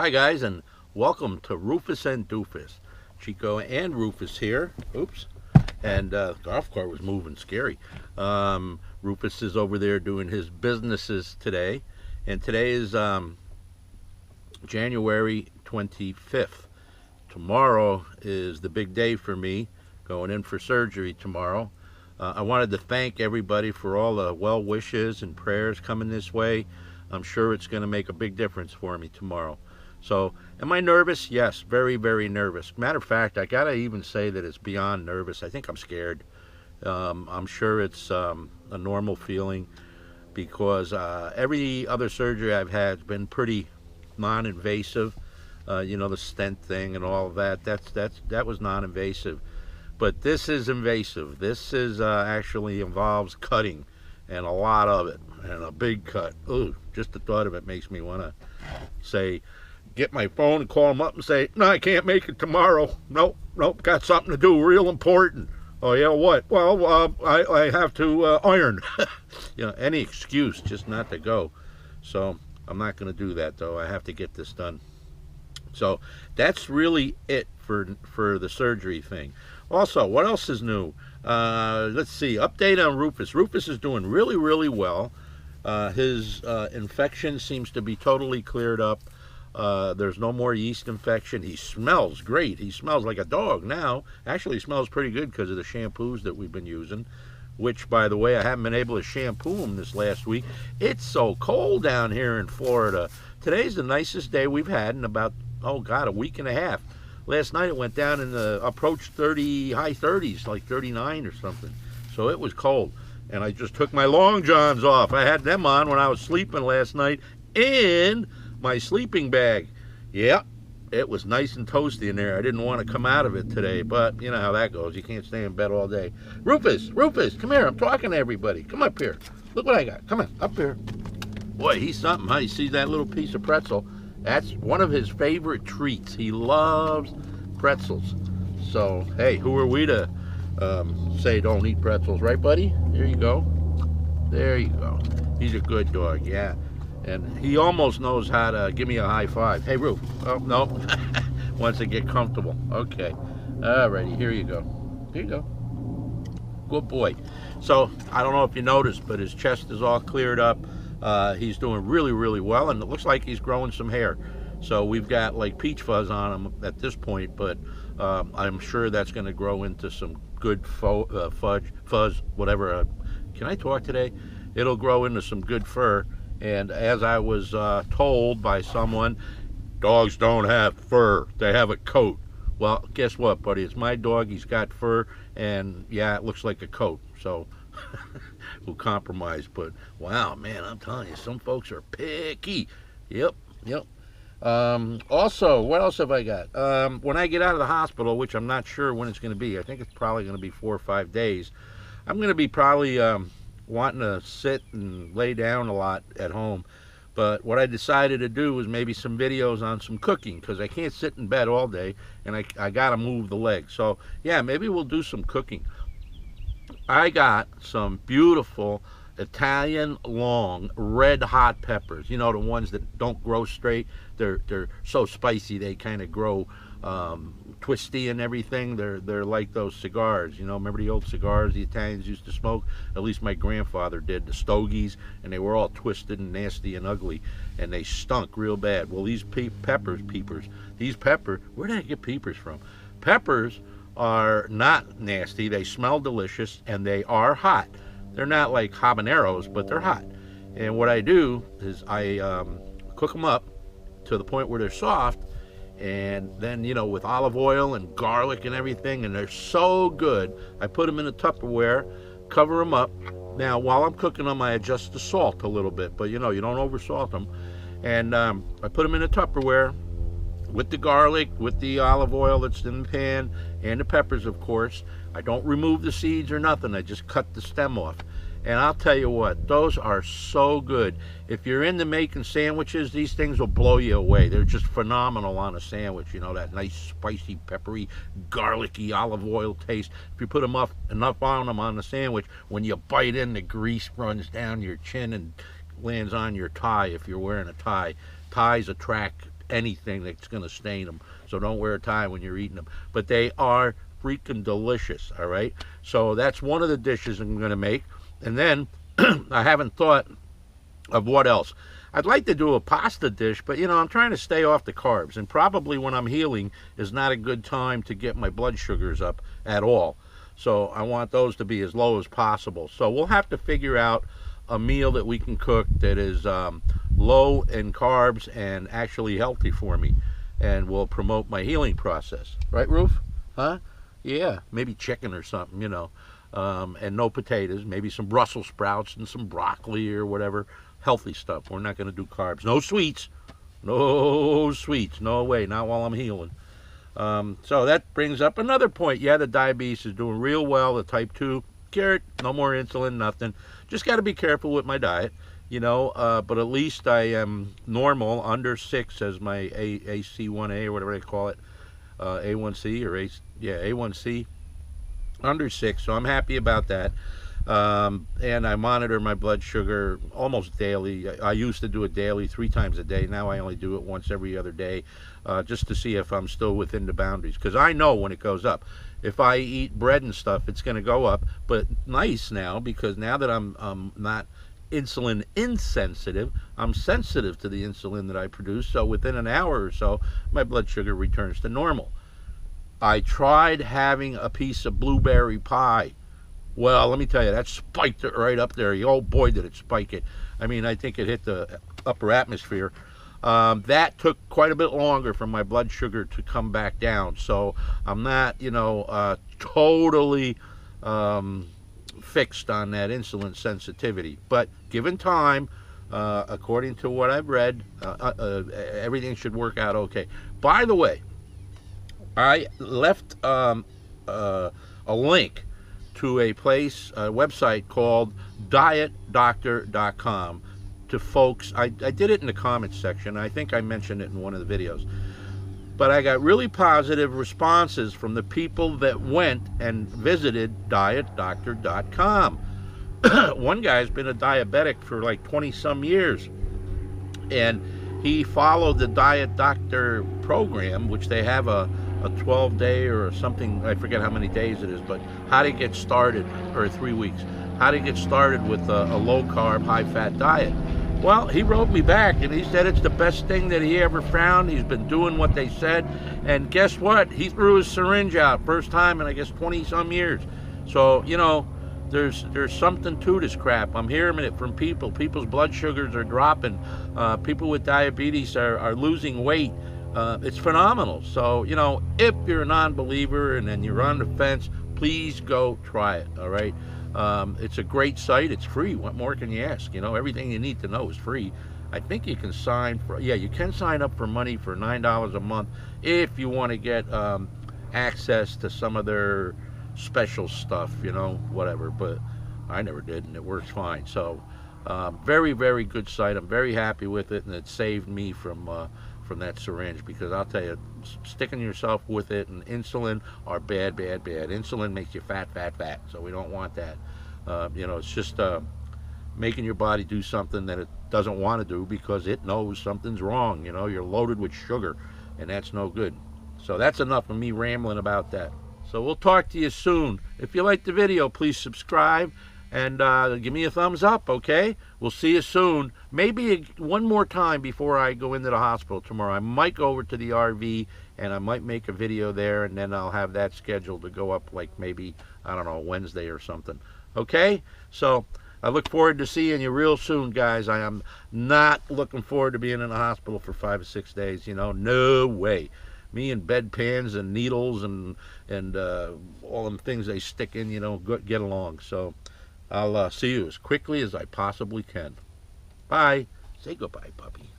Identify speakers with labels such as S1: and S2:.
S1: Hi guys, and welcome to Rufus and Doofus. Chico and Rufus here. Oops. And golf cart was moving scary. Rufus is over there doing his businesses today. And today is January 25th. Tomorrow is the big day for me, going in for surgery tomorrow. I wanted to thank everybody for all the well wishes and prayers coming this way. I'm sure it's going to make a big difference for me tomorrow. So, am I nervous? Yes, very, very nervous. Matter of fact, I gotta even say that it's beyond nervous. I think I'm scared. I'm sure it's a normal feeling because every other surgery I've had has been pretty non-invasive. The stent thing and all of that. That was non-invasive, but this is invasive. This is actually involves cutting, and a lot of it, and a big cut. Ooh, just the thought of it makes me want to say, get my phone and call them up and say, no, I can't make it tomorrow. Nope, got something to do real important. Oh yeah, what? Well, I have to iron. Any excuse just not to go. So I'm not going to do that though. I have to get this done. So that's really it for the surgery thing. Also, what else is new? Let's see. Update on Rufus. Rufus is doing really, really well. His infection seems to be totally cleared up. There's no more yeast infection. He smells great. He smells like a dog now. Actually, he smells pretty good because of the shampoos that we've been using, which, by the way, I haven't been able to shampoo him this last week. It's so cold down here in Florida. Today's the nicest day we've had in about, a week and a half. Last night it went down in the approach 30, high 30s, like 39 or something. So it was cold. And I just took my long johns off. I had them on when I was sleeping last night in my sleeping bag. Yep, it was nice and toasty in there. I didn't want to come out of it today, but you know how that goes. You can't stay in bed all day. Rufus, come here. I'm talking to everybody. Come up here. Look what I got. Come on, up here. Boy, he's something, huh? You see that little piece of pretzel? That's one of his favorite treats. He loves pretzels. So, hey, who are we to say don't eat pretzels, right, buddy? There you go. There you go. He's a good dog, yeah. And he almost knows how to give me a high five. Hey, Roof. Oh, no. Wants to get comfortable. Okay. Alrighty, here you go. Here you go. Good boy. So, I don't know if you noticed, but his chest is all cleared up. He's doing really, really well, and it looks like he's growing some hair. So we've got like peach fuzz on him at this point, but I'm sure that's going to grow into some good fuzz, whatever. Can I talk today? It'll grow into some good fur. And as I was told by someone, dogs don't have fur, they have a coat. Well, guess what, buddy? It's my dog. He's got fur, and yeah, it looks like a coat. So we'll compromise. But wow, man, I'm telling you, some folks are picky. Yep. Also, what else have I got? When I get out of the hospital, which I'm not sure when it's going to be, I think it's probably going to be 4 or 5 days. I'm going to be probably wanting to sit and lay down a lot at home. But what I decided to do was maybe some videos on some cooking, because I can't sit in bed all day, and I got to move the legs. So yeah, maybe we'll do some cooking. I got some beautiful Italian long red hot peppers. You know, the ones that don't grow straight. They're so spicy they kind of grow twisty and everything. They're like those cigars. You know, remember the old cigars the Italians used to smoke? At least my grandfather did, the stogies, and they were all twisted and nasty and ugly, and they stunk real bad. Well, these peppers, where did I get peepers from? Peppers are not nasty. They smell delicious, and they are hot. They're not like habaneros, but they're hot. And what I do is I cook them up to the point where they're soft, and then, with olive oil and garlic and everything, and they're so good. I put them in a Tupperware, cover them up. Now, while I'm cooking them, I adjust the salt a little bit, but you don't oversalt them. And I put them in a Tupperware with the garlic, with the olive oil that's in the pan, and the peppers, of course. I don't remove the seeds or nothing. I just cut the stem off. And I'll tell you what, those are so good. If you're into making sandwiches, these things will blow you away. They're just phenomenal on a sandwich. That nice, spicy, peppery, garlicky olive oil taste. If you put enough on them on the sandwich, when you bite in, the grease runs down your chin and lands on your tie if you're wearing a tie. Ties attract anything that's going to stain them. So don't wear a tie when you're eating them. But they are freaking delicious, all right? So that's one of the dishes I'm going to make. And then I haven't thought of what else. I'd like to do a pasta dish, but I'm trying to stay off the carbs, and probably when I'm healing is not a good time to get my blood sugars up at all. So I want those to be as low as possible. So we'll have to figure out a meal that we can cook that is low in carbs and actually healthy for me, and will promote my healing process. Right, Ruf? Huh? Yeah, maybe chicken or something, and no potatoes, maybe some Brussels sprouts and some broccoli or whatever. Healthy stuff. We're not going to do carbs. No sweets. No sweets. No way. Not while I'm healing. So that brings up another point. Yeah, the diabetes is doing real well. The type 2, carrot, no more insulin, nothing. Just got to be careful with my diet, but at least I am normal, under 6 as my AC1A or whatever they call it, A1C or A1C, under 6. So I'm happy about that. And I monitor my blood sugar almost daily. I used to do it daily, 3 times a day. Now I only do it once every other day, just to see if I'm still within the boundaries. Because I know when it goes up. If I eat bread and stuff, it's going to go up. But nice now, because now that I'm not insulin insensitive, I'm sensitive to the insulin that I produce. So within an hour or so, my blood sugar returns to normal. I tried having a piece of blueberry pie. Well, let me tell you, that spiked it right up there. Oh boy, did it spike it. I mean, I think it hit the upper atmosphere. That took quite a bit longer for my blood sugar to come back down. So I'm not, totally fixed on that insulin sensitivity. But given time, according to what I've read, everything should work out okay. By the way, I left a link to a website called DietDoctor.com to folks. I did it in the comments section. I think I mentioned it in one of the videos. But I got really positive responses from the people that went and visited DietDoctor.com. One guy's been a diabetic for like 20-some years. And he followed the Diet Doctor program, which they have a 12-day or something, I forget how many days it is, but how to get started, or 3 weeks, how to get started with a low-carb, high-fat diet. Well, he wrote me back, and he said it's the best thing that he ever found. He's been doing what they said, and guess what? He threw his syringe out, first time in, I guess, 20-some years. So, there's something to this crap. I'm hearing it from people. People's blood sugars are dropping. People with diabetes are losing weight. It's phenomenal. So, if you're a non-believer and then you're on the fence, please go try it, all right? It's a great site. It's free. What more can you ask? Everything you need to know is free. I think you can you can sign up for money for $9 a month if you want to get access to some of their special stuff, whatever. But I never did, and it works fine. So, very, very good site. I'm very happy with it, and it saved me from that syringe, because I'll tell you, sticking yourself with it and insulin are bad, bad, bad. Insulin makes you fat, fat, fat, so we don't want that. It's just making your body do something that it doesn't want to do because it knows something's wrong. You're loaded with sugar, and that's no good. So that's enough of me rambling about that. So we'll talk to you soon. If you liked the video, please subscribe and give me a thumbs up, okay? We'll see you soon. Maybe one more time before I go into the hospital tomorrow. I might go over to the RV, and I might make a video there, and then I'll have that scheduled to go up like maybe, I don't know, Wednesday or something. Okay? So I look forward to seeing you real soon, guys. I am not looking forward to being in the hospital for 5 or 6 days. No way. Me and bedpans and needles and all them things they stick in, get along. So I'll see you as quickly as I possibly can. Bye. Say goodbye, puppy.